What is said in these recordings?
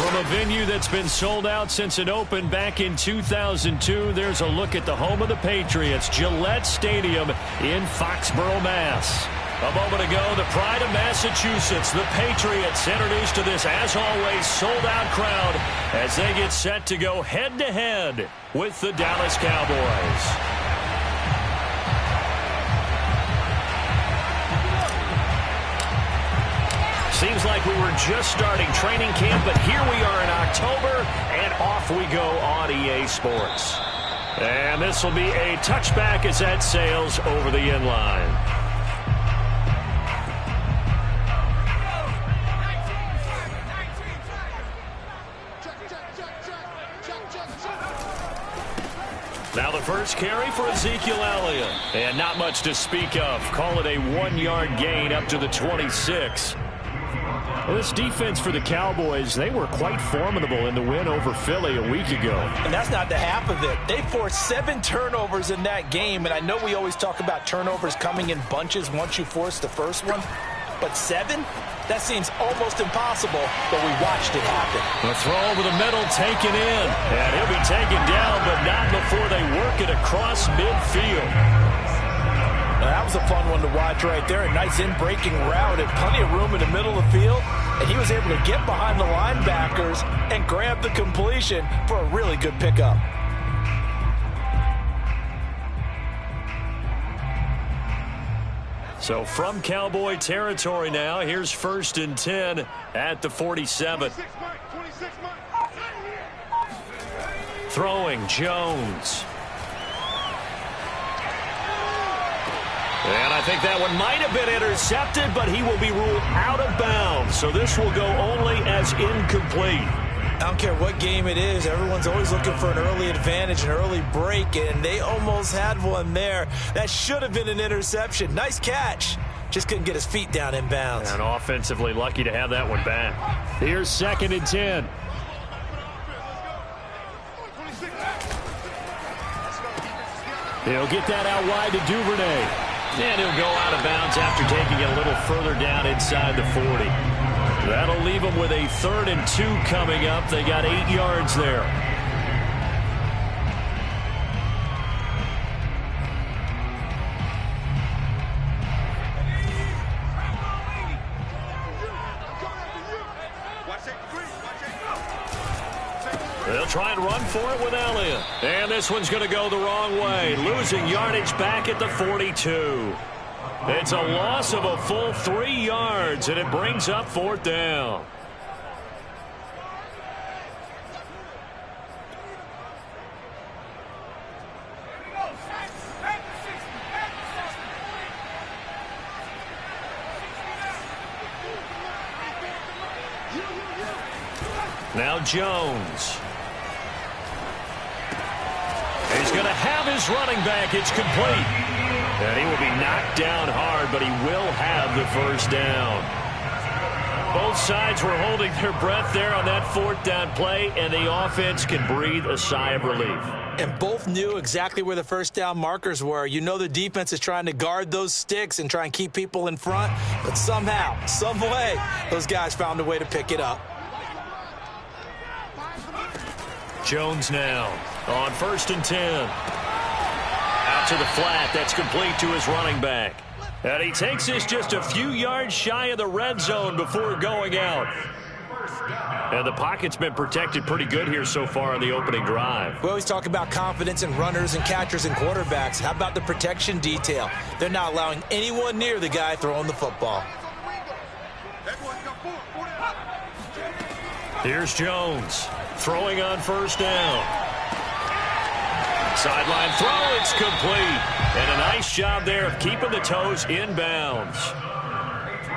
A venue that's been sold out since it opened back in 2002. There's a look at the home of the Patriots, Gillette Stadium in Foxborough, Mass. A moment ago, the pride of Massachusetts, the Patriots, introduced to this, as always, sold-out crowd as they get set to go head-to-head with the Dallas Cowboys. Seems like we were just starting training camp, but here we are in October, and off we go on EA Sports. And this will be a touchback as that sails over the end line. Now the first carry for Ezekiel Elliott. And not much to speak of. Call it a 1-yard gain up to the 26. Well, this defense for the Cowboys, they were quite formidable in the win over Philly a week ago. And that's not the half of it. They forced 7 turnovers in that game, and I know we always talk about turnovers coming in bunches once you force the first one, but 7? That seems almost impossible, but we watched it happen. The throw over the middle taken in, and he'll be taken down, but not before they work it across midfield. That was a fun one to watch right there. A nice in-breaking route and plenty of room in the middle of the field. And he was able to get behind the linebackers and grab the completion for a really good pickup. So from Cowboy territory now, here's 1st and 10 at the 47. Throwing Jones. And I think that one might have been intercepted, but he will be ruled out of bounds. So this will go only as incomplete. I don't care what game it is. Everyone's always looking for an early advantage, an early break, and they almost had one there. That should have been an interception. Nice catch. Just couldn't get his feet down in bounds. And offensively lucky to have that one back. Here's 2nd and 10. He'll get that out wide to Duvernay. And he'll go out of bounds after taking it a little further down inside the 40. That'll leave them with a 3rd and 2 coming up. They got 8 yards there. They'll try and run for it with Elliott. And this one's going to go the wrong way. Losing yardage back at the 42. It's a loss of a full 3 yards, and it brings up 4th down. Now Jones. He's going to have his running back. It's complete. And he will be knocked down hard, but he will have the first down. Both sides were holding their breath there on that fourth down play, and the offense can breathe a sigh of relief. And both knew exactly where the first down markers were. You know the defense is trying to guard those sticks and try and keep people in front, but somehow, some way, those guys found a way to pick it up. Jones now on 1st and 10. Out to the flat. That's complete to his running back. And he takes this just a few yards shy of the red zone before going out. And the pocket's been protected pretty good here so far on the opening drive. We always talk about confidence in runners and catchers and quarterbacks. How about the protection detail? They're not allowing anyone near the guy throwing the football. Here's Jones throwing on 1st down. Sideline throw, it's complete. And a nice job there of keeping the toes inbounds.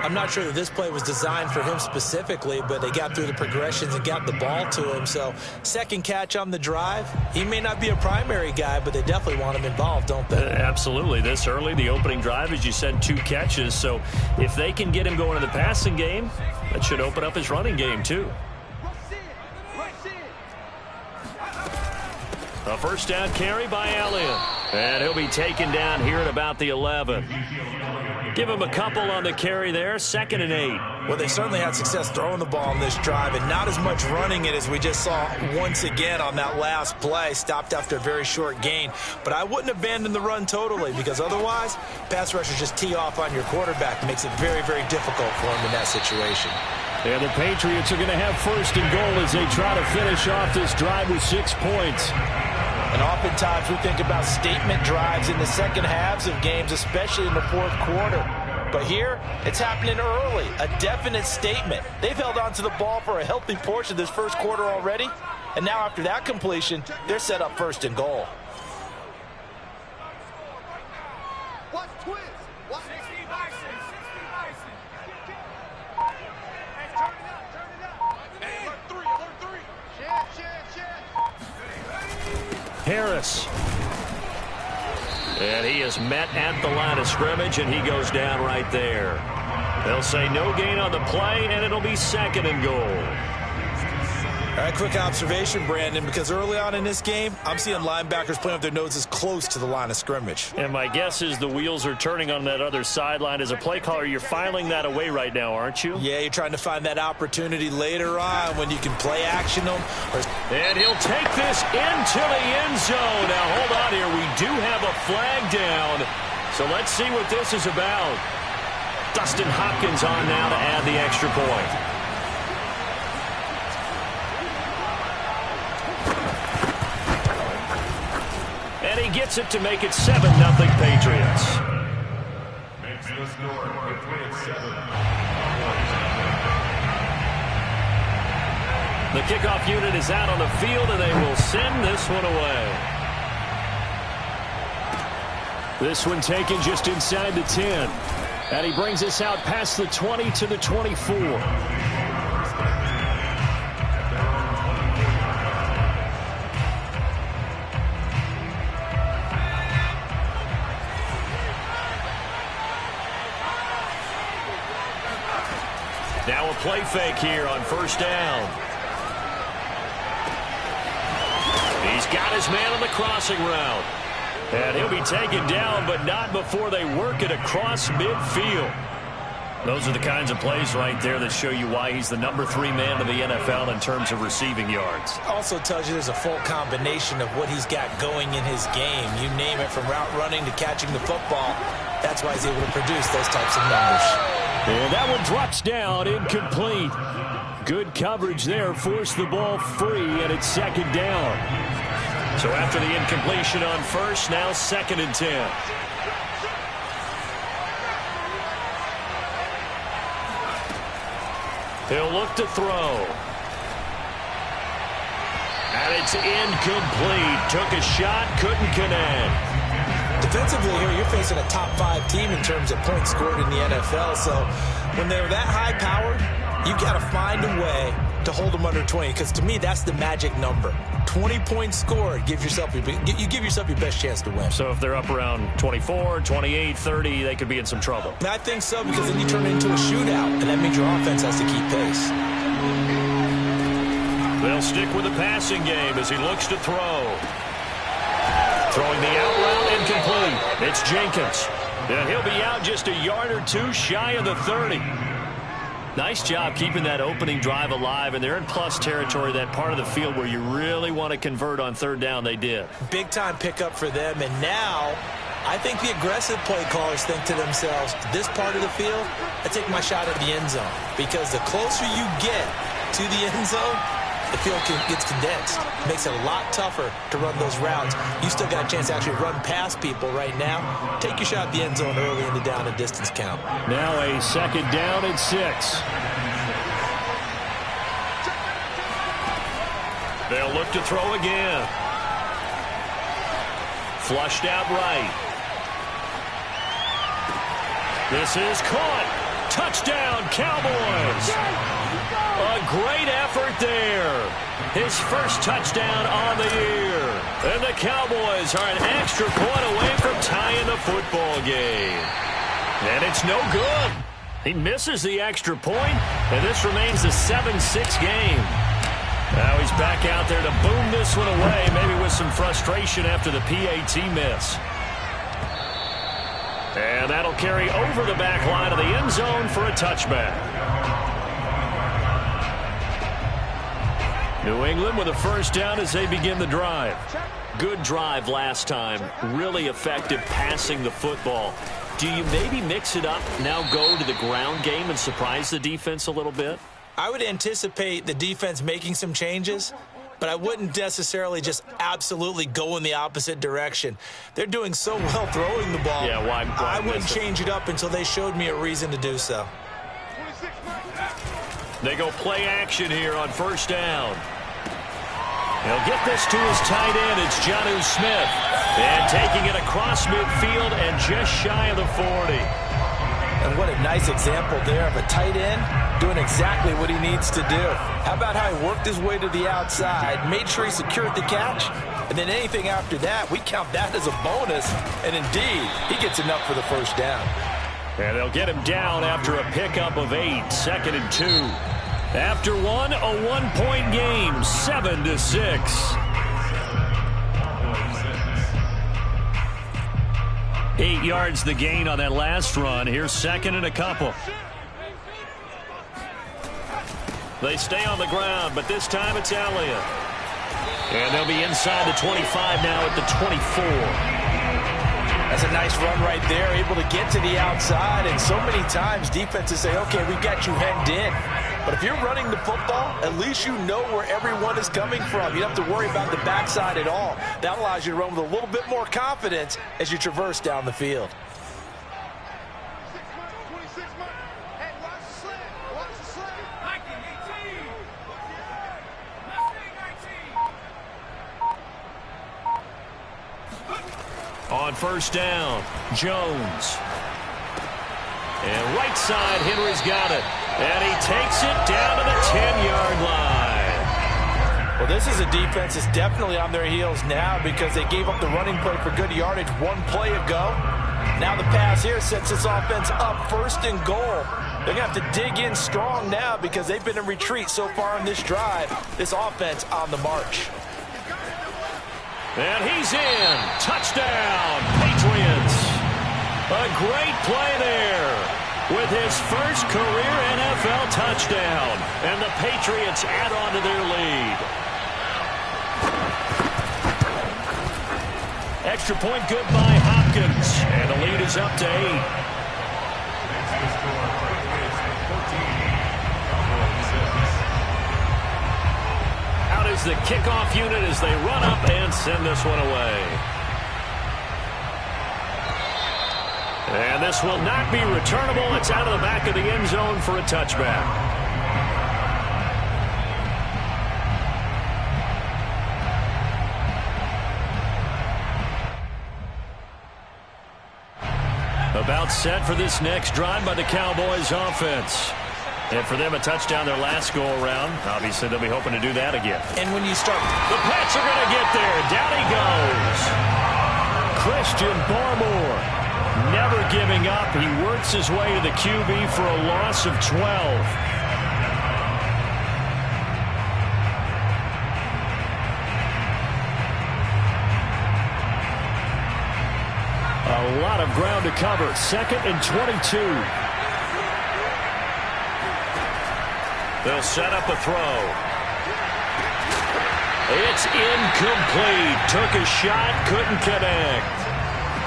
I'm not sure that this play was designed for him specifically, but they got through the progressions and got the ball to him. So, second catch on the drive. He may not be a primary guy, but they definitely want him involved, don't they? Absolutely. This early, the opening drive, as you said, 2 catches. So, if they can get him going in the passing game, that should open up his running game, too. A first down carry by Elliott. And he'll be taken down here at about the 11. Give him a couple on the carry there. 2nd and 8. Well, they certainly had success throwing the ball on this drive and not as much running it as we just saw once again on that last play. Stopped after a very short gain. But I wouldn't abandon the run totally because otherwise, pass rushers just tee off on your quarterback. It makes it very, very difficult for him in that situation. And the Patriots are going to have 1st and goal as they try to finish off this drive with 6 points. And oftentimes we think about statement drives in the second halves of games, especially in the fourth quarter. But here, it's happening early, a definite statement. They've held on to the ball for a healthy portion of this first quarter already. And now after that completion, they're set up 1st and goal. Watch twist. Watch 60 Bison. 60 Bison. Hey, turn it up. Hey, alert 3. Shed. Harris. And he is met at the line of scrimmage, and he goes down right there. They'll say no gain on the play, and it'll be 2nd and goal. All right, quick observation, Brandon, because early on in this game, I'm seeing linebackers playing with their noses close to the line of scrimmage. And my guess is the wheels are turning on that other sideline. As a play caller, you're filing that away right now, aren't you? Yeah, you're trying to find that opportunity later on when you can play action them. And he'll take this into the end zone. Now, hold on here. We do have a flag down. So let's see what this is about. Dustin Hopkins on now to add the extra point. And he gets it to make it 7-0 Patriots. Makes the score between 7. The kickoff unit is out on the field, and they will send this one away. This one taken just inside the 10. And he brings us out past the 20 to the 24. Now a play fake here on 1st down. He's got his man on the crossing route. And he'll be taken down, but not before they work it across midfield. Those are the kinds of plays right there that show you why he's the number 3 man of the NFL in terms of receiving yards. Also tells you there's a full combination of what he's got going in his game. You name it, from route running to catching the football. That's why he's able to produce those types of numbers. And that one drops down, incomplete. Good coverage there, forced the ball free, and it's 2nd down. So after the incompletion on 1st, now 2nd and 10. He'll look to throw. And it's incomplete. Took a shot, couldn't connect. Defensively here, you're facing a top 5 team in terms of points scored in the NFL. So when they're that high-powered, you got to find a way to hold them under 20, because to me, that's the magic number. 20 points scored, you give yourself your best chance to win. So if they're up around 24, 28, 30, they could be in some trouble. I think so, because then you turn it into a shootout, and that means your offense has to keep pace. They'll stick with the passing game as he looks to throw. Throwing the out route incomplete. It's Jenkins. And he'll be out just a yard or two shy of the 30. Nice job keeping that opening drive alive, and they're in plus territory, that part of the field where you really want to convert on third down. They did. Big-time pickup for them, and now I think the aggressive play callers think to themselves, this part of the field, I take my shot at the end zone, because the closer you get to the end zone, the field gets condensed. It makes it a lot tougher to run those routes. You still got a chance to actually run past people right now. Take your shot at the end zone early in the down and distance count. Now a second down and 6. They'll look to throw again. Flushed out right. This is caught. Touchdown, Cowboys. A great effort there. His first touchdown on the year. And the Cowboys are an extra point away from tying the football game. And it's no good. He misses the extra point, and this remains a 7-6 game. Now he's back out there to boom this one away, maybe with some frustration after the PAT miss. And that'll carry over the back line of the end zone for a touchback. New England with a first down as they begin the drive. Good drive last time. Really effective passing the football. Do you maybe mix it up, now go to the ground game and surprise the defense a little bit? I would anticipate the defense making some changes, but I wouldn't necessarily just absolutely go in the opposite direction. They're doing so well throwing the ball. Yeah, why I wouldn't change it up until they showed me a reason to do so. They go play action here on first down. He'll get this to his tight end. It's Jonnu Smith. And taking it across midfield and just shy of the 40. And what a nice example there of a tight end doing exactly what he needs to do. How about how he worked his way to the outside, made sure he secured the catch, and then anything after that, we count that as a bonus. And indeed, he gets enough for the first down. And they'll get him down after a pickup of 8, 2nd and 2. After one, a 1-point game, 7-6. 8 yards the gain on that last run. Here's 2nd and a couple. They stay on the ground, but this time it's Elliott. And they'll be inside the 25 now at the 24. That's a nice run right there, able to get to the outside. And so many times defenses say, okay, we've got you hemmed in. But if you're running the football, at least you know where everyone is coming from. You don't have to worry about the backside at all. That allows you to run with a little bit more confidence as you traverse down the field. On first down, Jones. And right side, Henry's got it. And he takes it down to the 10-yard line. Well, this is a defense that's definitely on their heels now because they gave up the running play for good yardage one play ago. Now the pass here sets this offense up 1st and goal. They're going to have to dig in strong now because they've been in retreat so far in this drive. This offense on the march. And he's in. Touchdown, Patriots. A great play there with his first career NFL touchdown. And the Patriots add on to their lead. Extra point good by Hopkins. And the lead is up to 8. Out is the kickoff unit as they run up and send this one away. And this will not be returnable. It's out of the back of the end zone for a touchback. About set for this next drive by the Cowboys offense. And for them, a touchdown their last go-around. Obviously, they'll be hoping to do that again. And when you start... The Pats are going to get there. Down he goes. Christian Barmore never giving up. He works his way to the QB for a loss of 12. A lot of ground to cover. 2nd and 22. They'll set up a throw. It's incomplete. Took a shot, couldn't connect.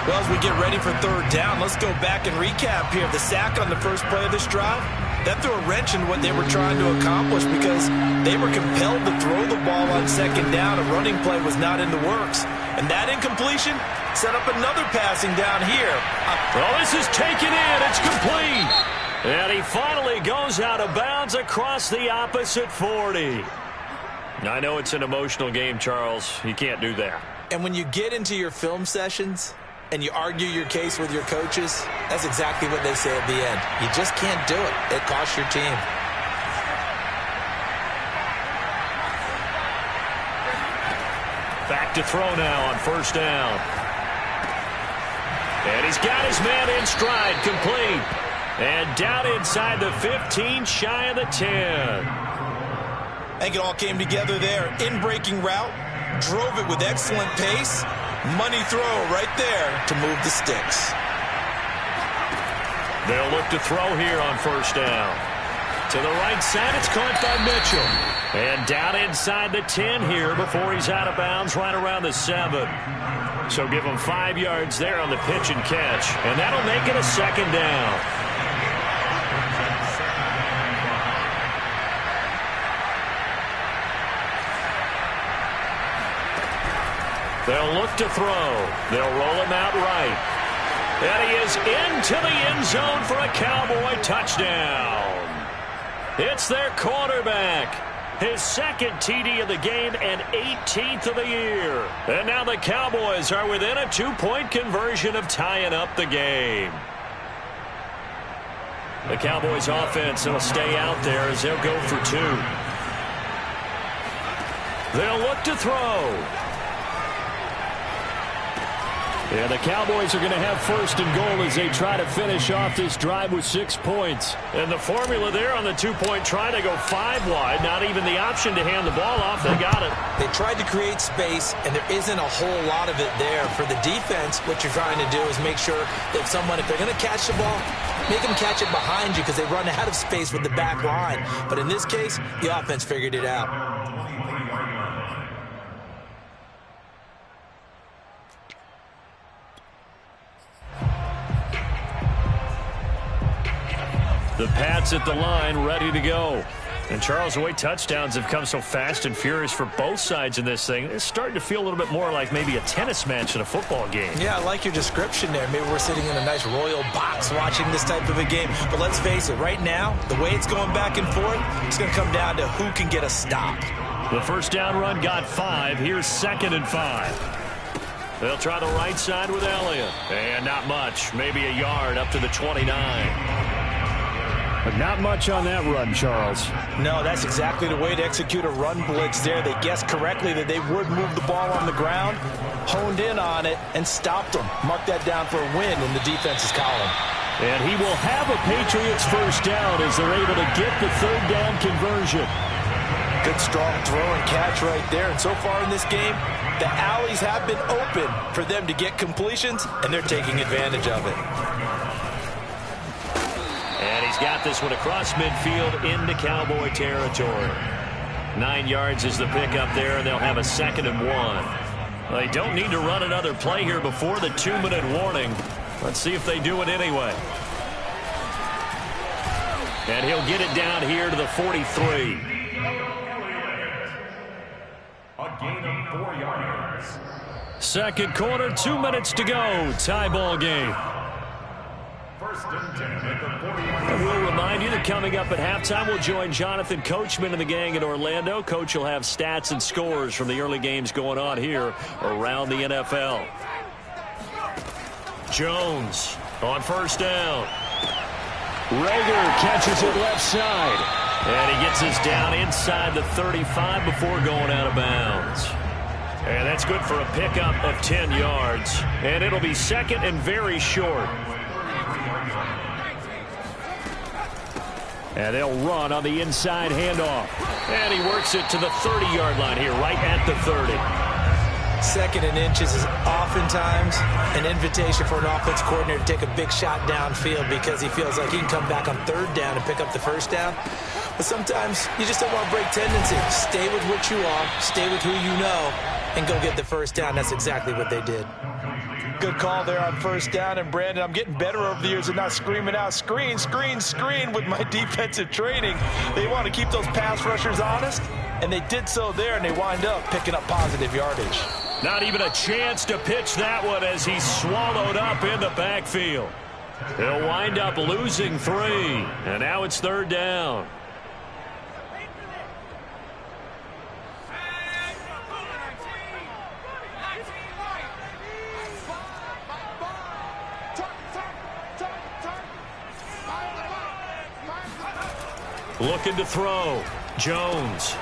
Well, as we get ready for 3rd down, let's go back and recap here. The sack on the first play of this drive, that threw a wrench in what they were trying to accomplish because they were compelled to throw the ball on 2nd down. A running play was not in the works. And that incompletion set up another passing down here. Well, this is taken in. It's complete. And he finally goes out of bounds across the opposite 40. I know it's an emotional game, Charles. You can't do that. And when you get into your film sessions and you argue your case with your coaches, that's exactly what they say at the end. You just can't do it. It costs your team. Back to throw now on 1st down. And he's got his man in stride, complete. And down inside the 15, shy of the 10. I think it all came together there. In-breaking route, drove it with excellent pace. Money throw right there to move the sticks. They'll look to throw here on 1st down. To the right side, it's caught by Mitchell. And down inside the 10 here before he's out of bounds right around the 7. So give him 5 yards there on the pitch and catch. And that'll make it a 2nd down. They'll look to throw. They'll roll him out right. And he is into the end zone for a Cowboy touchdown. It's their quarterback. His 2nd TD of the game and 18th of the year. And now the Cowboys are within a 2-point conversion of tying up the game. The Cowboys offense will stay out there as they'll go for 2. They'll look to throw. Yeah, the Cowboys are going to have 1st and goal as they try to finish off this drive with 6 points. And the formula there on the 2-point try to go 5 wide. Not even the option to hand the ball off. They got it. They tried to create space, and there isn't a whole lot of it there. For the defense, what you're trying to do is make sure that if they're going to catch the ball, make them catch it behind you because they run out of space with the back line. But in this case, the offense figured it out. The Pats at the line, ready to go. And Charles, the way touchdowns have come so fast and furious for both sides in this thing, it's starting to feel a little bit more like maybe a tennis match in a football game. Yeah, I like your description there. Maybe we're sitting in a nice royal box watching this type of a game. But let's face it, right now, the way it's going back and forth, it's going to come down to who can get a stop. The 1st down run got 5. Here's 2nd and 5. They'll try the right side with Elliott. And not much. Maybe a yard up to the 29. But not much on that run, Charles. No, that's exactly the way to execute a run blitz there. They guessed correctly that they would move the ball on the ground, honed in on it, and stopped them. Mark that down for a win in the defense's column. And he will have a Patriots 1st down as they're able to get the 3rd down conversion. Good strong throw and catch right there. And so far in this game, the alleys have been open for them to get completions, and they're taking advantage of it. And he's got this one across midfield into Cowboy territory. 9 yards is the pickup there, and they'll have a 2nd and 1. Well, they don't need to run another play here before the 2-minute warning. Let's see if they do it anyway. And he'll get it down here to the 43. A gain of 4 yards. 2nd quarter, 2 minutes to go. Tie ball game. 1st and 10 at the 40. And we'll remind you that coming up at halftime, we'll join Jonathan Coachman and the gang in Orlando. Coach will have stats and scores from the early games going on here around the NFL. Jones on 1st down. Rager catches it left side. And he gets us down inside the 35 before going out of bounds. And that's good for a pickup of 10 yards. And it'll be second and very short. And they'll run on the inside handoff. And he works it to the 30-yard line here, right at the 30. Second and inches is oftentimes an invitation for an offense coordinator to take a big shot downfield because he feels like he can come back on third down and pick up the first down. But sometimes you just don't want to break tendency. Stay with what you are, stay with who you know, and go get the first down. That's exactly what they did. Good call there on first down. And, Brandon, I'm getting better over the years at not screaming out, screen, screen, screen with my defensive training. They want to keep those pass rushers honest, and they did so there, and they wind up picking up positive yardage. Not even a chance to pitch that one as he's swallowed up in the backfield. He'll wind up losing 3, and now it's third down. Looking to throw. Jones.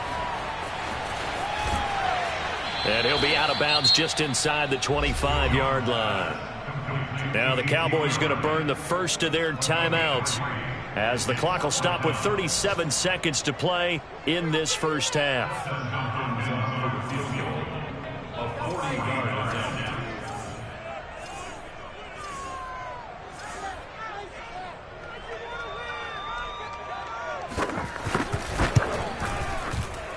And he'll be out of bounds just inside the 25-yard line. Now the Cowboys going to burn the first of their timeouts as the clock will stop with 37 seconds to play in this first half.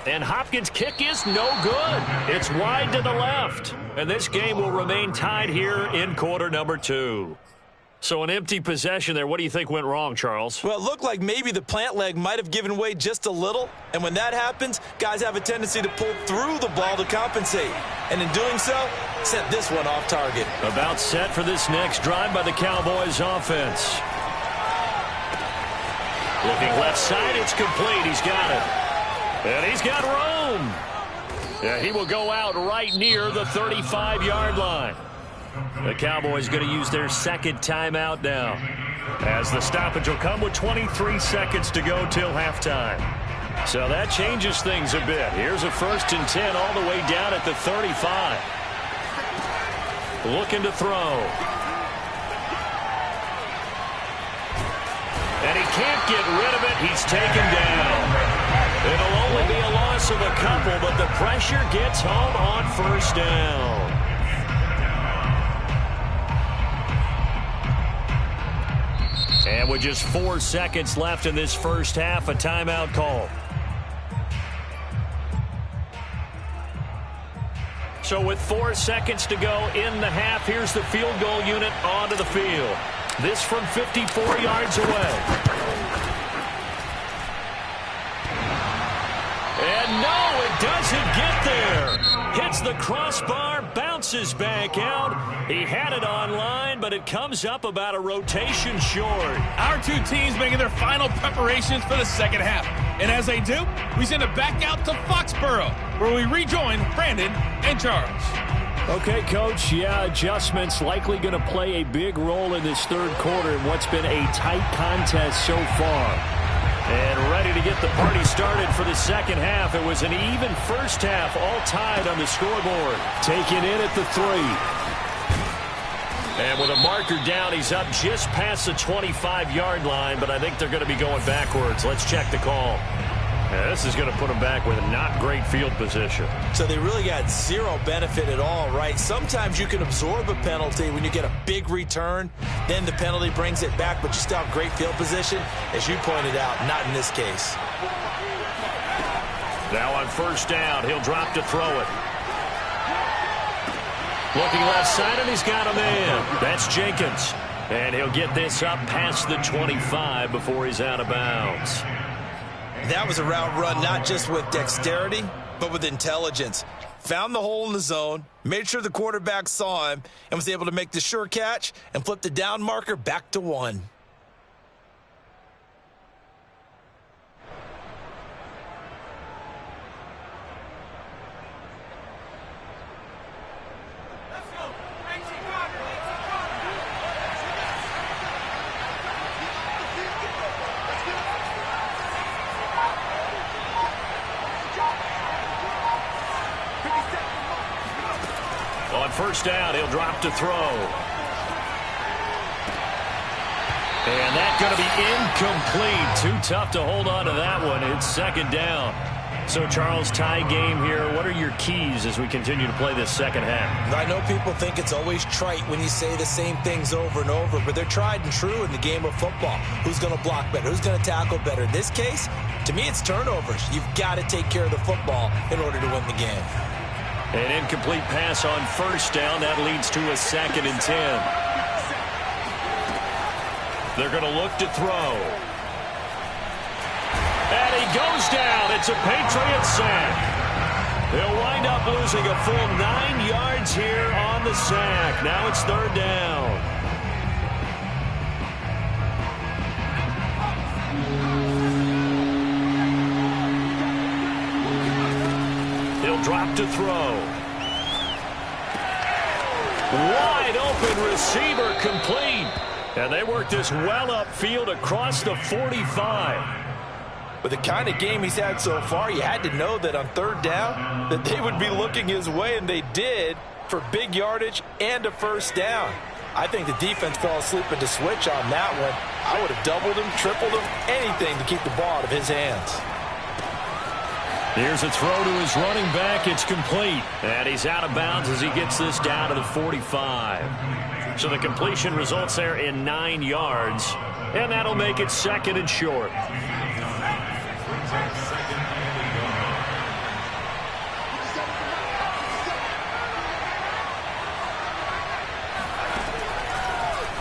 And Hopkins' kick is no good. It's wide to the left. And this game will remain tied here in quarter number 2. So an empty possession there. What do you think went wrong, Charles? Well, it looked like maybe the plant leg might have given way just a little. And when that happens, guys have a tendency to pull through the ball to compensate. And in doing so, sent this one off target. About set for this next drive by the Cowboys offense. Looking left side, it's complete. He's got it. And he's got room. Yeah, he will go out right near the 35-yard line. The Cowboys going to use their second timeout now, as the stoppage will come with 23 seconds to go till halftime. So that changes things a bit. Here's a 1st and 10 all the way down at the 35. Looking to throw. And he can't get rid of it. He's taken down. It'll only be a loss of a couple, but the pressure gets home on first down. And with just 4 seconds left in this first half, a timeout call. So with 4 seconds to go in the half, here's the field goal unit onto the field. This from 54 yards away. And no, it doesn't get there. Hits the crossbar, bounces back out. He had it online, but it comes up about a rotation short. Our two teams making their final preparations for the second half. And as they do, we send it back out to Foxborough, where we rejoin Brandon and Charles. Okay, Coach, yeah, adjustments likely going to play a big role in this third quarter in what's been a tight contest so far. And ready to get the party started for the second half. It was an even first half, all tied on the scoreboard. Taken in at the 3. And with a marker down, he's up just past the 25-yard line, but I think they're going to be going backwards. Let's check the call. Yeah, this is going to put them back with a not great field position. So they really got zero benefit at all, right? Sometimes you can absorb a penalty when you get a big return. Then the penalty brings it back, but you still have great field position. As you pointed out, not in this case. Now on first down, he'll drop to throw it. Looking left side, and he's got a man. That's Jenkins. And he'll get this up past the 25 before he's out of bounds. That was a route run not just with dexterity, but with intelligence. Found the hole in the zone, made sure the quarterback saw him, and was able to make the sure catch and flip the down marker back to 1. first down. He'll drop to throw. And that's going to be incomplete. Too tough to hold on to that one. It's second down. So, Charles, tie game here. What are your keys as we continue to play this second half? I know people think it's always trite when you say the same things over and over, but they're tried and true in the game of football. Who's going to block better? Who's going to tackle better? In this case, to me, it's turnovers. You've got to take care of the football in order to win the game. An incomplete pass on first down. That leads to a 2nd and 10. They're going to look to throw. And he goes down. It's a Patriots sack. They'll wind up losing a full 9 yards here on the sack. Now it's third down. He'll drop to throw. Wide open receiver complete. And they work this well upfield across the 45. With the kind of game he's had so far, you had to know that on third down that they would be looking his way, and they did, for big yardage and a first down. I think the defense fell asleep at the switch on that one. I would have doubled him, tripled him, anything to keep the ball out of his hands. Here's a throw to his running back. It's complete. And he's out of bounds as he gets this down to the 45. So the completion results there in 9 yards. And that'll make it 2nd and short.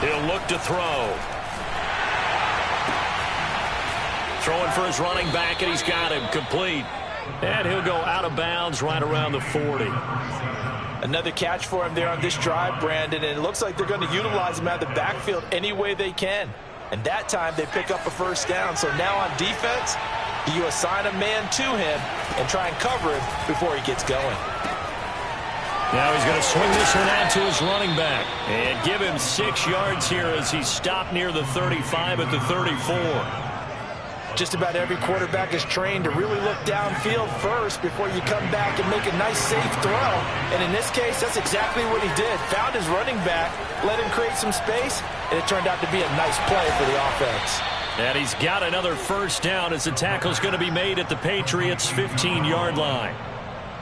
He'll look to throw. Throwing for his running back, and he's got him complete. And he'll go out of bounds right around the 40. Another catch for him there on this drive, Brandon, and it looks like they're going to utilize him out of the backfield any way they can. And that time they pick up a first down. So now on defense, you assign a man to him and try and cover him before he gets going. Now he's going to swing this one out to his running back and give him 6 yards here as he stopped near the 35 at the 34. Just about every quarterback is trained to really look downfield first before you come back and make a nice, safe throw. And in this case, that's exactly what he did. Found his running back, let him create some space, and it turned out to be a nice play for the offense. And he's got another first down as the tackle's going to be made at the Patriots' 15-yard line.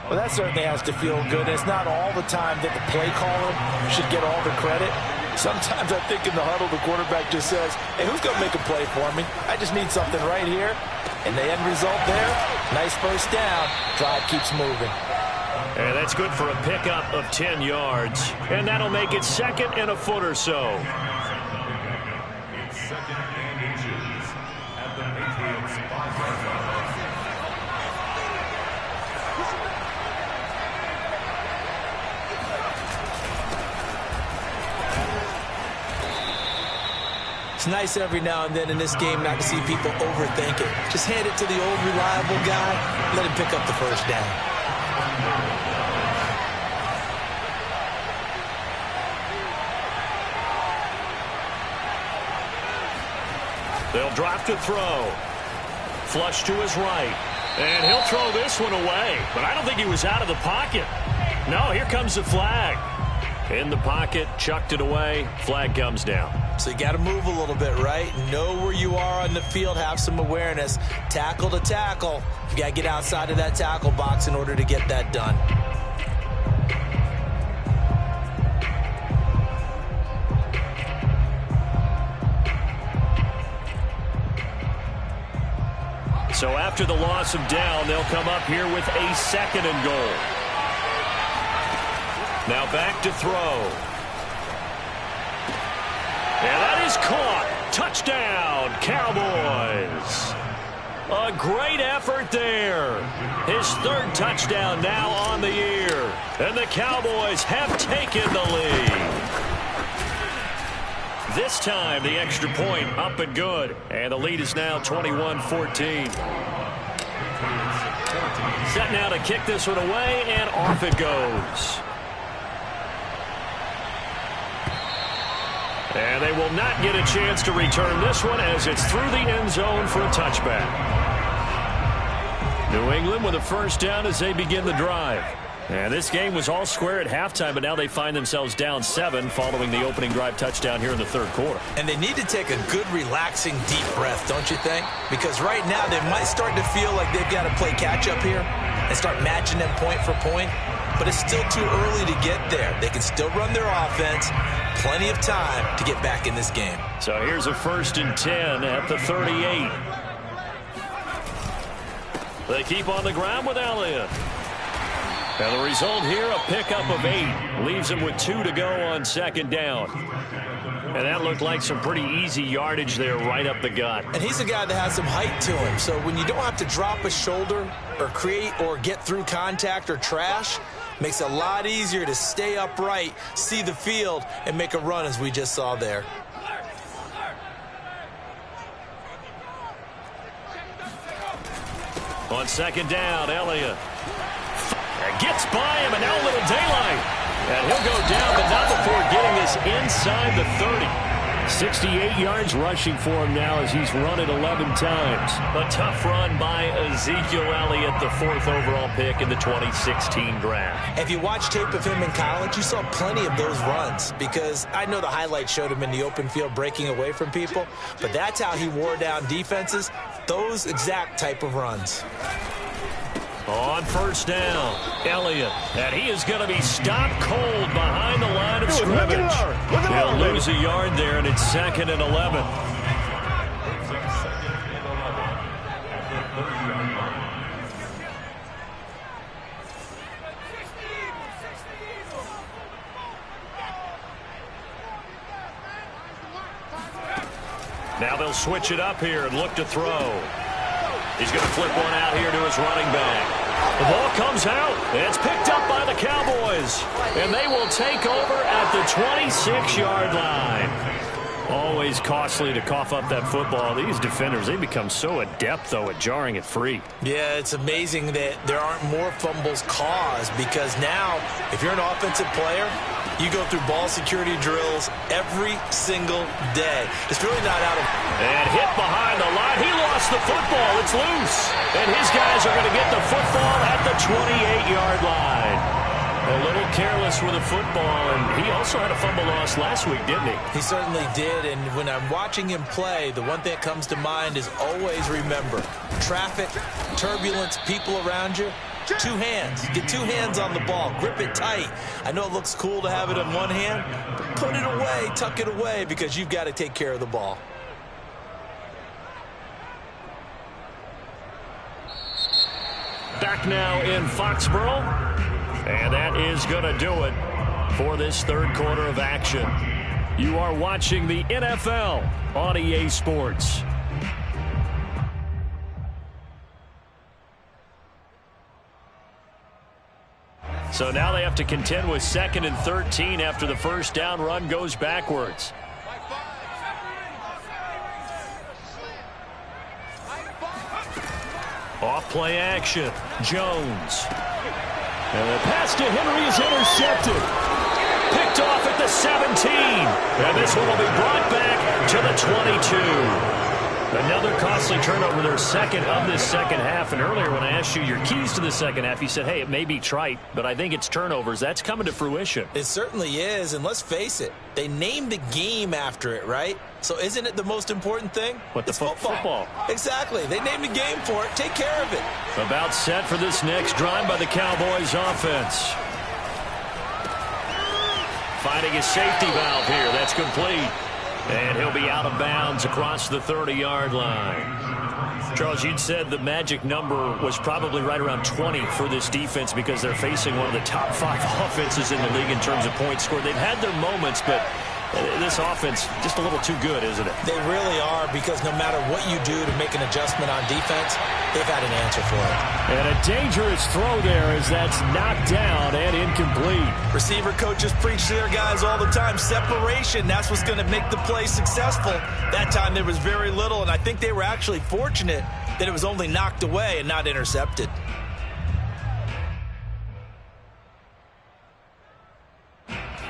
Well, that certainly has to feel good. It's not all the time that the play caller should get all the credit. Sometimes I think in the huddle, the quarterback just says, hey, who's going to make a play for me? I just need something right here. And the end result there, nice first down. Drive keeps moving. And that's good for a pickup of 10 yards. And that'll make it 2nd and a foot or so. It's 2nd and inches at the Patriots 5-yard line. It's nice every now and then in this game not to see people overthink it. Just hand it to the old reliable guy, let him pick up the first down. They'll drop to throw. Flush to his right. And he'll throw this one away. But I don't think he was out of the pocket. No, here comes the flag. In the pocket, chucked it away. Flag comes down. So you got to move a little bit, right? Know where you are on the field. Have some awareness. Tackle to tackle. You got to get outside of that tackle box in order to get that done. So after the loss of down, they'll come up here with a 2nd and goal. Now back to throw. And that is caught. Touchdown, Cowboys. A great effort there. His 3rd touchdown now on the year. And the Cowboys have taken the lead. This time, the extra point up and good. And the lead is now 21-14. Set now to kick this one away, and off it goes. And they will not get a chance to return this one as it's through the end zone for a touchback. New England with a first down as they begin the drive. And this game was all square at halftime, but now they find themselves down 7 following the opening drive touchdown here in the third quarter. And they need to take a good, relaxing, deep breath, don't you think? Because right now they might start to feel like they've got to play catch-up here and start matching them point for point. But it's still too early to get there. They can still run their offense. Plenty of time to get back in this game. So here's a 1st and 10 at the 38. They keep on the ground with Elliott. And the result here, a pickup of 8. Leaves them with 2 to go on 2nd down. And that looked like some pretty easy yardage there right up the gut. And he's a guy that has some height to him. So when you don't have to drop a shoulder or create or get through contact or trash, makes it a lot easier to stay upright, see the field, and make a run as we just saw there. On 2nd down, Elliott gets by him, and now a little daylight. And he'll go down, but not before getting this inside the 30. 68 yards rushing for him now as he's run it 11 times. A tough run by Ezekiel Elliott, the 4th overall pick in the 2016 draft. If you watch tape of him in college, you saw plenty of those runs, because I know the highlights showed him in the open field breaking away from people, but that's how he wore down defenses, those exact type of runs. On 1st down, Elliott, and he is going to be stopped cold behind the line of scrimmage. He'll lose a yard there, and it's 2nd and 11. Now they'll switch it up here and look to throw. He's going to flip one out here to his running back. The ball comes out. It's picked up by the Cowboys. And they will take over at the 26-yard line. Always costly to cough up that football. These defenders, they become so adept, though, at jarring it free. Yeah, it's amazing that there aren't more fumbles caused, because now, if you're an offensive player, you go through ball security drills every single day. It's really not out of... And hit behind the line. He lost the football. It's loose. And his guys are going to get the football at the 28-yard line. A little careless with the football, and he also had a fumble loss last week, didn't he? He certainly did, and when I'm watching him play, the one thing that comes to mind is always remember, traffic, turbulence, people around you, 2 hands. Get 2 hands on the ball. Grip it tight. I know it looks cool to have it in one hand, but put it away, tuck it away, because you've got to take care of the ball. Back now in Foxborough. And that is going to do it for this third quarter of action. You are watching the NFL on EA Sports. So now they have to contend with 2nd and 13 after the first down run goes backwards. Off play action. Jones. And the pass to Henry is intercepted. Picked off at the 17. And this one will be brought back to the 22. Another costly turnover, their 2nd of this second half. And earlier when I asked you your keys to the second half, you said, hey, it may be trite, but I think it's turnovers. That's coming to fruition. It certainly is, and let's face it, they named the game after it, right? So isn't it the most important thing? What, the football? Exactly. They named the game for it. Take care of it. About set for this next drive by the Cowboys offense. Finding his safety valve here. That's complete. And he'll be out of bounds across the 30-yard line. Charles, you'd said the magic number was probably right around 20 for this defense because they're facing one of the top 5 offenses in the league in terms of points scored. They've had their moments, but this offense just a little too good, isn't it? They really are, because no matter what you do to make an adjustment on defense, they've had an answer for it. And a dangerous throw there as that's knocked down and incomplete. Receiver coaches preach to their guys all the time. Separation, that's what's going to make the play successful. That time there was very little, and I think they were actually fortunate that it was only knocked away and not intercepted.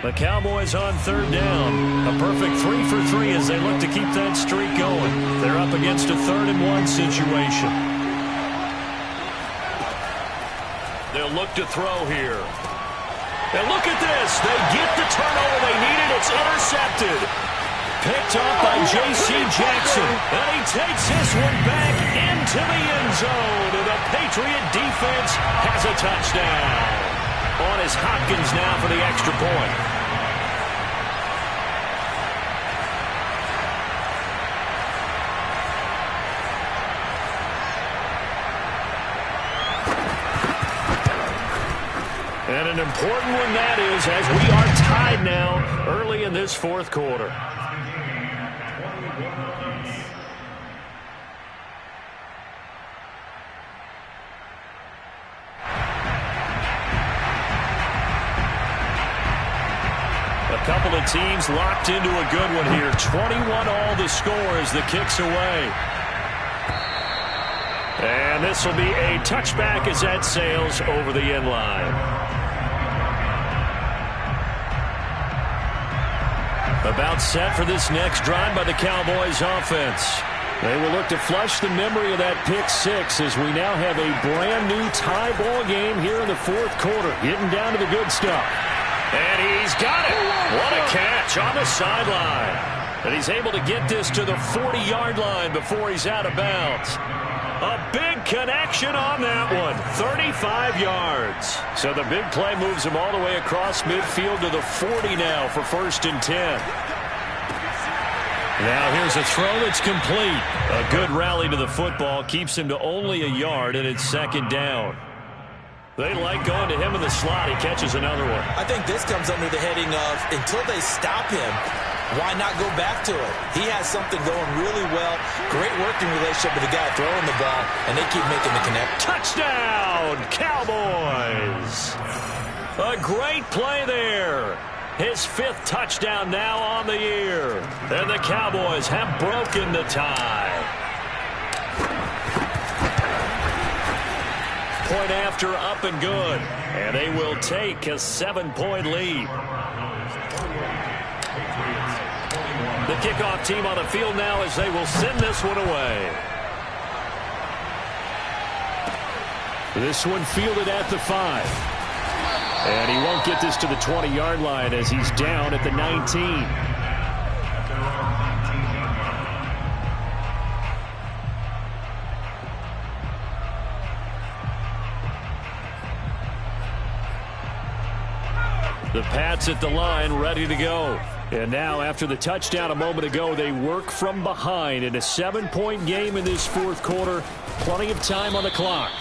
The Cowboys on 3rd down. A perfect 3 for 3 as they look to keep that streak going. They're up against a 3rd and 1 situation. They'll look to throw here. And look at this. They get the turnover they needed. It's intercepted. Picked up by J.C. Jackson. And he takes this one back into the end zone. And the Patriot defense has a touchdown. On is Hopkins now for the extra point. And an important one that is, as we are tied now early in this fourth quarter. A couple of teams locked into a good one here. 21 all the score as the kick's away. And this will be a touchback as that sails over the end line. About set for this next drive by the Cowboys offense. They will look to flush the memory of that pick six as we now have a brand new tie ball game here in the fourth quarter. Getting down to the good stuff. And he's got it. What a catch on the sideline. And he's able to get this to the 40-yard line before he's out of bounds. A big connection on that one. 35 yards. So the big play moves him all the way across midfield to the 40 now for 1st and 10. Now here's a throw that's complete. A good rally to the football keeps him to only a yard, and it's 2nd down. They like going to him in the slot. He catches another one. I think this comes under the heading of until they stop him, why not go back to it? He has something going really well. Great working relationship with the guy throwing the ball, and they keep making the connect. Touchdown, Cowboys! A great play there. His 5th touchdown now on the year. And the Cowboys have broken the tie. Point after up and good. And they will take a 7-point lead. The kickoff team on the field now as they will send this one away. This one fielded at the 5. And he won't get this to the 20-yard line as he's down at the 19. The Pats at the line, ready to go. And now, after the touchdown a moment ago, they work from behind in a 7-point game in this fourth quarter. Plenty of time on the clock.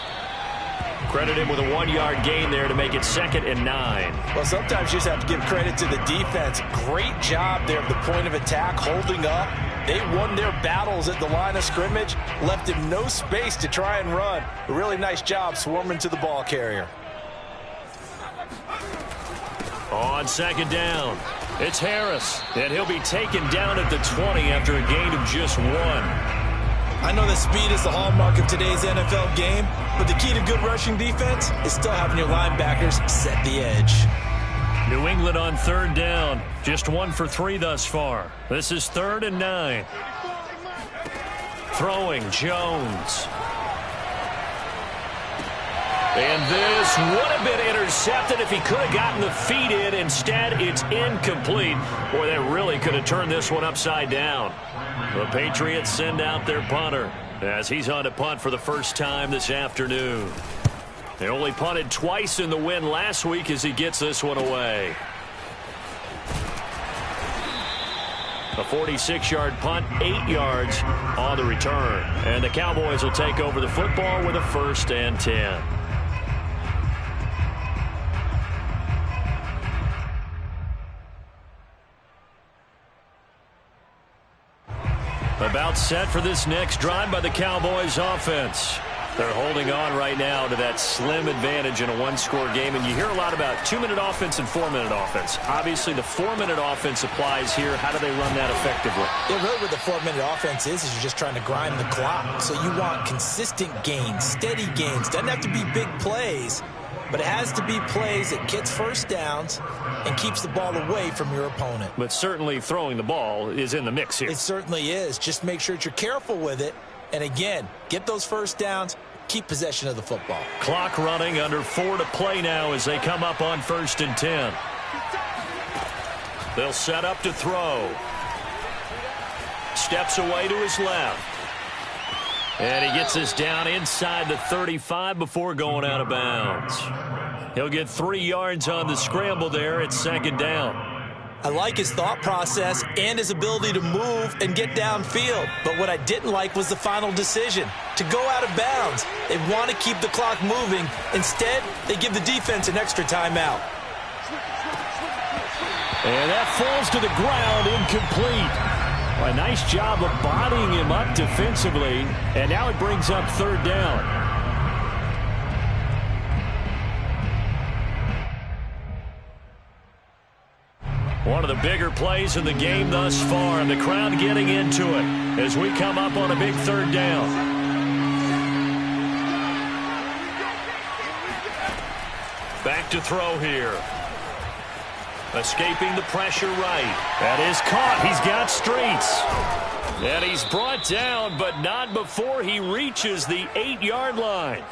Credit him with a 1-yard gain there to make it 2nd and 9. Well, sometimes you just have to give credit to the defense. Great job there at the point of attack, holding up. They won their battles at the line of scrimmage, left him no space to try and run. A really nice job swarming to the ball carrier. On 2nd down, it's Harris, and he'll be taken down at the 20 after a gain of just 1. I know that speed is the hallmark of today's NFL game, but the key to good rushing defense is still having your linebackers set the edge. New England on 3rd down, just 1 for 3 thus far. This is 3rd and 9. Throwing, Jones. And this would have been intercepted if he could have gotten the feet in. Instead, it's incomplete. Boy, that really could have turned this one upside down. The Patriots send out their punter as he's on to punt for the first time this afternoon. They only punted twice in the win last week as he gets this one away. A 46-yard punt, 8 yards on the return. And the Cowboys will take over the football with a 1st and 10. About set for this next drive by the Cowboys offense. They're holding on right now to that slim advantage in a 1-score game. And you hear a lot about 2-minute offense and 4-minute offense. Obviously, the 4-minute offense applies here. How do they run that effectively? Yeah, really what the 4-minute offense is you're just trying to grind the clock. So you want consistent gains, steady gains. Doesn't have to be big plays, but it has to be plays that gets first downs and keeps the ball away from your opponent. But certainly throwing the ball is in the mix here. It certainly is. Just make sure that you're careful with it. And again, get those first downs, keep possession of the football. Clock running, under 4 to play now as they come up on 1st and 10. They'll set up to throw. Steps away to his left. And he gets this down inside the 35 before going out of bounds. He'll get 3 yards on the scramble there at 2nd down. I like his thought process and his ability to move and get downfield. But what I didn't like was the final decision, to go out of bounds. They want to keep the clock moving. Instead, they give the defense an extra timeout. And that falls to the ground, incomplete. A nice job of bodying him up defensively. And now it brings up 3rd down. One of the bigger plays in the game thus far, and the crowd getting into it as we come up on a big 3rd down. Back to throw here. Escaping the pressure right. That is caught. He's got Streets. And he's brought down, but not before he reaches the 8-yard line.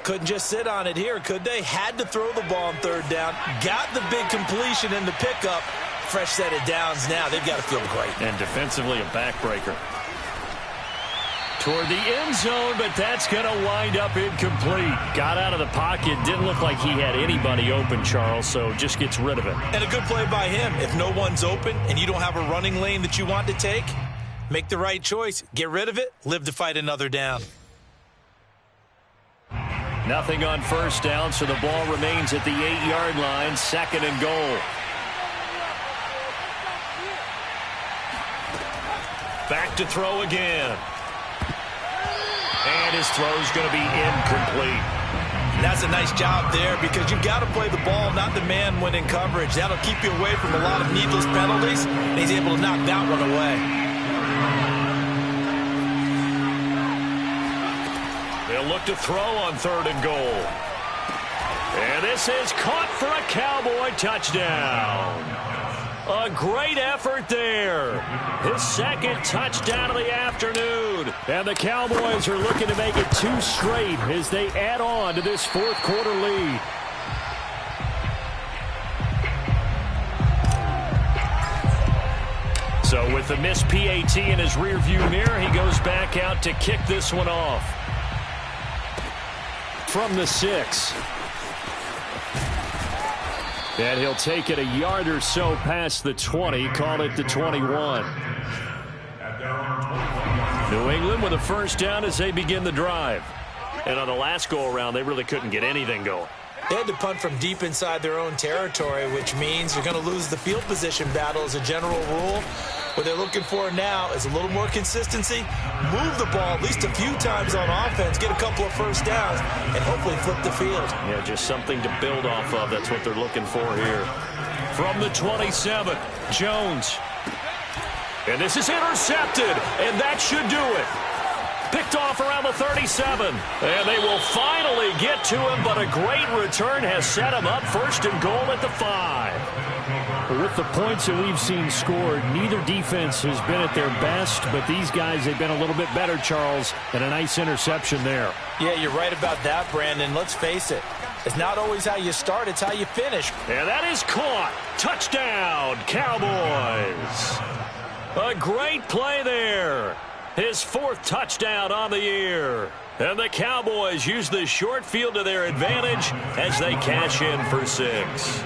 Couldn't just sit on it here, could they? Had to throw the ball on 3rd down. Got the big completion in the pickup. Fresh set of downs now. They've got to feel great. And defensively, a backbreaker. Toward the end zone, but that's going to wind up incomplete. Got out of the pocket. Didn't look like he had anybody open, Charles, so just gets rid of it. And a good play by him. If no one's open and you don't have a running lane that you want to take, make the right choice. Get rid of it. Live to fight another down. Nothing on 1st down, so the ball remains at the 8-yard line, 2nd and goal. Back to throw again. And his throw's going to be incomplete. That's a nice job there because you've got to play the ball, not the man when in coverage. That'll keep you away from a lot of needless penalties, and he's able to knock that one away. They'll look to throw on 3rd and goal. And this is caught for a Cowboy touchdown. A great effort there. His 2nd touchdown of the afternoon. And the Cowboys are looking to make it 2 straight as they add on to this 4th quarter lead. So with the missed PAT in his rearview mirror, he goes back out to kick this one off. From the 6. And he'll take it a yard or so past the 20, call it the 21. New England with a 1st down as they begin the drive. And on the last go-around, they really couldn't get anything going. They had to punt from deep inside their own territory, which means you're going to lose the field position battle as a general rule. What they're looking for now is a little more consistency, move the ball at least a few times on offense, get a couple of 1st downs, and hopefully flip the field. Yeah, just something to build off of. That's what they're looking for here. From the 27, Jones. And this is intercepted, and that should do it. Picked off around the 37. And they will finally get to him, but a great return has set him up 1st and goal at the 5. With the points that we've seen scored, neither defense has been at their best, but these guys have been a little bit better, Charles, and a nice interception there. Yeah, you're right about that, Brandon. Let's face it. It's not always how you start, it's how you finish. And that is caught. Touchdown, Cowboys. A great play there. His 4th touchdown on the year. And the Cowboys use the short field to their advantage as they cash in for 6.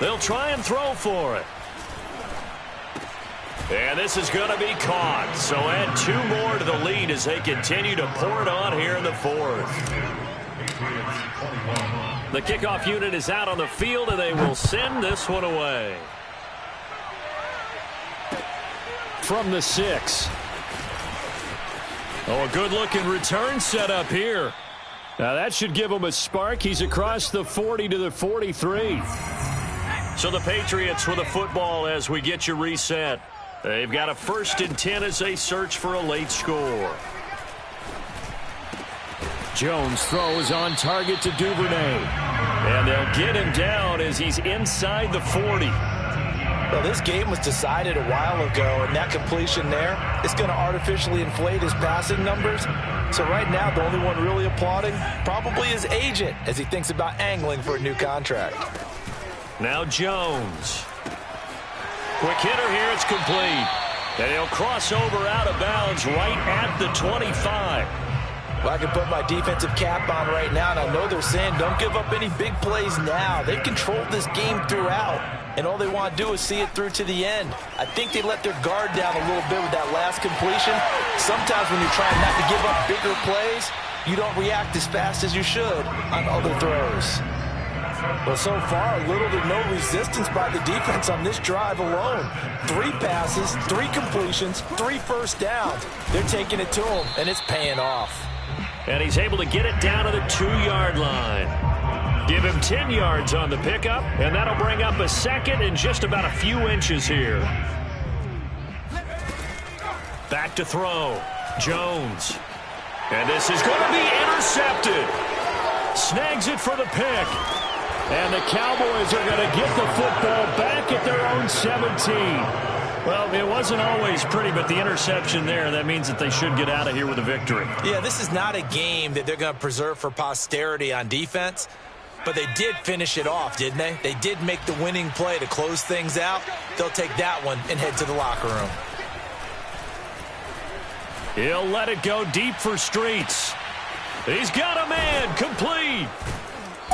They'll try and throw for it. And this is going to be caught. So add 2 more to the lead as they continue to pour it on here in the 4th. The kickoff unit is out on the field, and they will send this one away. From the 6. Oh, a good-looking return set up here. Now, that should give him a spark. He's across the 40 to the 43. So the Patriots with a football as we get you reset. They've got a 1st and 10 as they search for a late score. Jones throws on target to Duvernay. And they'll get him down as he's inside the 40. Well, this game was decided a while ago, and that completion there is going to artificially inflate his passing numbers. So right now, the only one really applauding probably his agent as he thinks about angling for a new contract. Now Jones. Quick hitter here, it's complete. And he'll cross over out of bounds right at the 25. Well, I can put my defensive cap on right now, and I know they're saying don't give up any big plays now. They've controlled this game throughout, and all they want to do is see it through to the end. I think they let their guard down a little bit with that last completion. Sometimes when you're trying not to give up bigger plays, you don't react as fast as you should on other throws. Well, so far, little to no resistance by the defense on this drive alone. 3 passes, 3 completions, 3 first downs. They're taking it to him, and it's paying off. And he's able to get it down to the 2-yard line. Give him 10 yards on the pickup, and that'll bring up a second in just about a few inches here. Back to throw. Jones. And this is going to be intercepted. Snags it for the pick. And the Cowboys are going to get the football back at their own 17. Well, it wasn't always pretty, but the interception there, that means that they should get out of here with a victory. Yeah, this is not a game that they're going to preserve for posterity on defense, but they did finish it off, didn't they? They did make the winning play to close things out. They'll take that one and head to the locker room. He'll let it go deep for Streets. He's got a man, complete.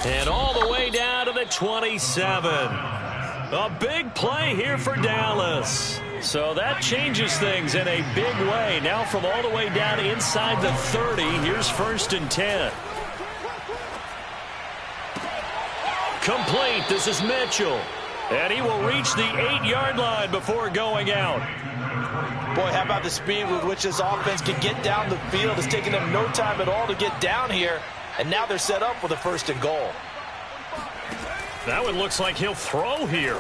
And all the way down to the 27. A big play here for Dallas. So that changes things in a big way. Now from all the way down inside the 30, here's 1st and 10. Complete. This is Mitchell. And he will reach the 8-yard line before going out. Boy, how about the speed with which this offense can get down the field? It's taking them no time at all to get down here. And now they're set up with a 1st and goal. That one looks like he'll throw here.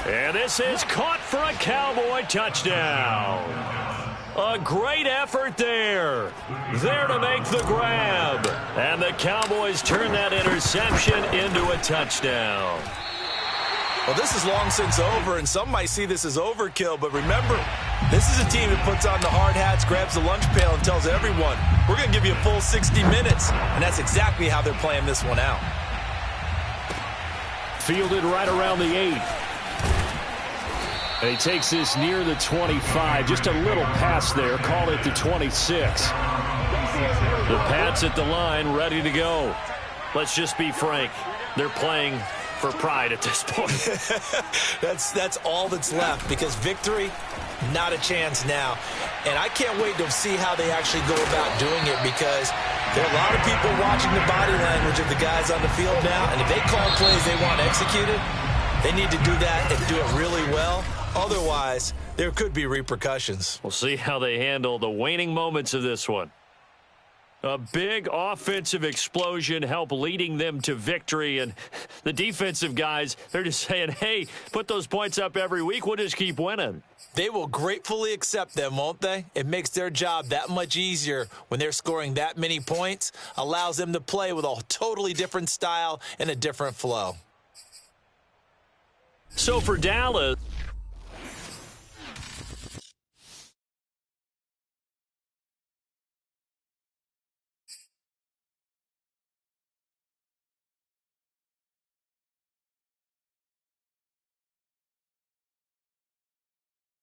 And this is caught for a Cowboy touchdown. A great effort there. There to make the grab. And the Cowboys turn that interception into a touchdown. Well, this is long since over, and some might see this as overkill. But remember, this is a team that puts on the hard hats, grabs the lunch pail, and tells everyone, we're going to give you a full 60 minutes. And that's exactly how they're playing this one out. Fielded right around the 8. And he takes this near the 25. Just a little pass there. Call it the 26. The Pats at the line, ready to go. Let's just be frank. They're playing for pride at this point. That's all that's left, because victory, not a chance now. And I can't wait to see how they actually go about doing it, because there are a lot of people watching the body language of the guys on the field now, and if they call plays they want executed, they need to do that and do it really well. Otherwise, there could be repercussions. We'll see how they handle the waning moments of this one. A big offensive explosion help leading them to victory, and the defensive guys, they're just saying, hey, put those points up every week, we'll just keep winning. They will gratefully accept them, won't they? It makes their job that much easier when they're scoring that many points, allows them to play with a totally different style and a different flow. So for Dallas,